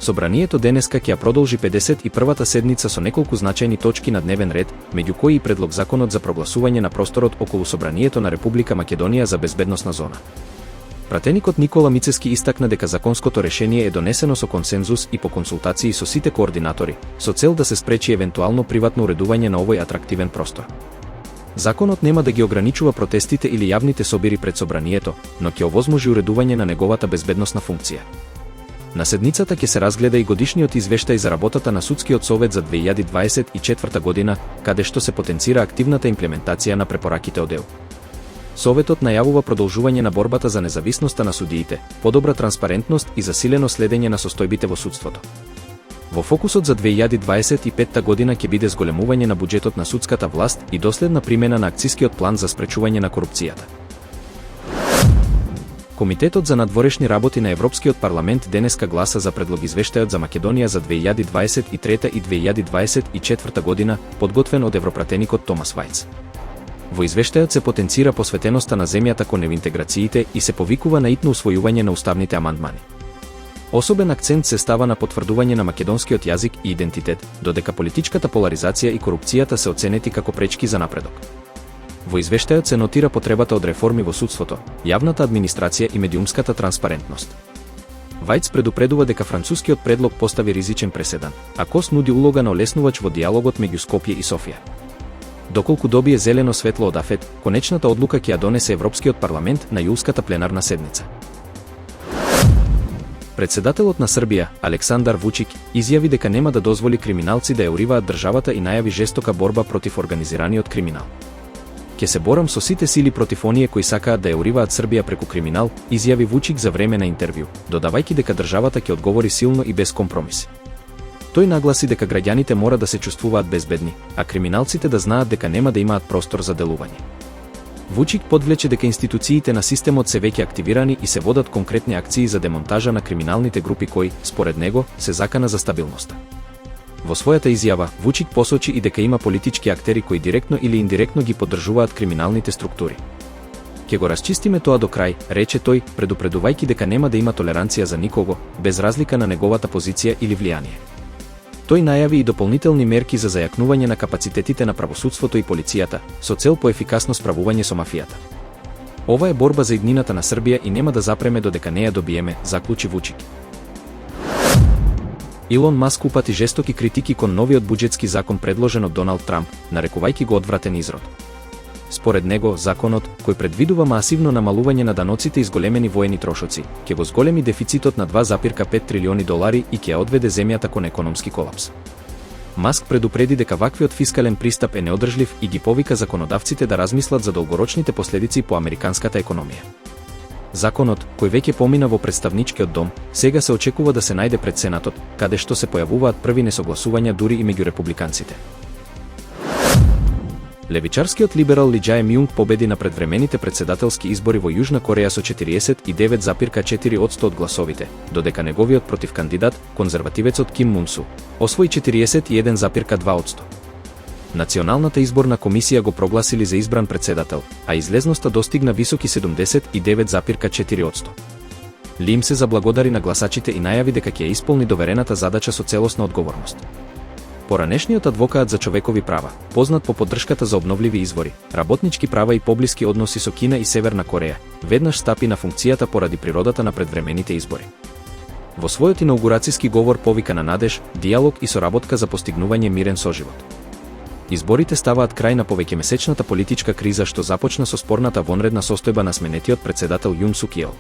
Собранието денеска ќе ја продолжи 51-та седница со неколку значајни точки на дневен ред, меѓу кои и предлог законот за прогласување на просторот околу Собранието на Република Македонија за безбедносна зона. Пратеникот Никола Мицевски истакна дека законското решение е донесено со консензус и по консултации со сите координатори, со цел да се спречи евентуално приватно уредување на овој атрактивен простор. Законот нема да ги ограничува протестите или јавните собири пред Собранието, но ќе овозможи уредување на неговата безбедносна функција. На седницата ќе се разгледа и годишниот извештај за работата на Судскиот совет за 2024 година, каде што се потенцира активната имплементација на препораките од ЕУ. Советот најавува продолжување на борбата за независноста на судиите, подобра транспарентност и засилено следење на состојбите во судството. Во фокусот за 2025 година ќе биде зголемување на буџетот на судската власт и доследна примена на акцискиот план за спречување на корупцијата. Комитетот за надворешни работи на Европскиот парламент денеска гласа за предлог извештајот за Македонија за 2023 и 2024 година, подготвен од европратеникот Томас Вајц. Во извештајот се потенцира посветеноста на земјата кон евинтеграциите и се повикува на итно усвојување на уставните амандмани. Особен акцент се става на потврдување на македонскиот јазик и идентитет, додека политичката поларизација и корупцијата се оценети како пречки за напредок. Во извештајот се нотира потребата од реформи во судството, јавната администрација и медиумската транспарентност. Вајц предупредува дека францускиот предлог постави ризичен преседан, а Кос нуди улога на олеснувач во диалогот меѓу Скопје и Софија. Доколку добие зелено светло од АФЕТ, конечната одлука ќе ја донесе Европскиот парламент на јулската пленарна седница. Председателот на Србија, Александар Вучик, изјави дека нема да дозволи криминалци да ја уриваат државата и најави жестока борба против организираниот криминал. Ќе се борам со сите сили против оние кои сакаат да ја уриваат Србија преку криминал, изјави Вучик за време на интервју, додавајќи дека државата ќе одговори силно и без компромиси. Тој нагласи дека граѓаните мора да се чувствуваат безбедни, а криминалците да знаат дека нема да имаат простор за делување. Вучик подвлече дека институциите на системот се веќе активирани и се водат конкретни акции за демонтажа на криминалните групи кои, според него, се закана за стабилноста. Во својата изјава, Вучик посочи и дека има политички актери кои директно или индиректно ги поддржуваат криминалните структури. Ќе го расчистиме тоа до крај, рече тој, предупредувајќи дека нема да има толеранција за никого, без разлика на неговата позиција или влијание. Тој најави и дополнителни мерки за зајакнување на капацитетите на правосудството и полицијата, со цел поефикасно справување со мафијата. Ова е борба за иднината на Србија и нема да запреме додека не ја добиеме, заклучи Вучик. Илон Маск упати жестоки критики кон новиот буџетски закон предложен од Доналд Трамп, нарекувајќи го одвратен изрод. Според него, законот, кој предвидува масивно намалување на даноците и зголемени воени трошоци, ќе го зголеми дефицитот на 2,5 трилиони долари и ќе ја одведе земјата кон економски колапс. Маск предупреди дека ваквиот фискален пристап е неодржлив и ги повика законодавците да размислат за долгорочните последици по американската економија. Законот, кој веќе помина во представничкиот дом, сега се очекува да се најде пред Сенатот, каде што се појавуваат први несогласувања дури и меѓу републиканците. Левичарскиот либерал Ли Џаe Мјунг победи на предвремените председателски избори во Јужна Кореја со 49,4% од гласовите, додека неговиот противкандидат, конзервативецот Ким Мун Су, освои 41,2%. Националната изборна комисија го прогласили за избран председател, а излезноста достигна високи 79,4%. Ли им се заблагодари на гласачите и најави дека ќе ја исполни доверената задача со целосна одговорност. Поранешниот адвокат за човекови права, познат по поддршката за обновливи извори, работнички права и поблиски односи со Кина и Северна Кореја, веднаш стапи на функцијата поради природата на предвремените избори. Во својот инаугурацијски говор повика на надеж, диалог и соработка за постигнување мирен соживот. Изборите ставаат крај на повеќемесечната политичка криза што започна со спорната вонредна состојба на сменетиот председател Јун Сук Јеол.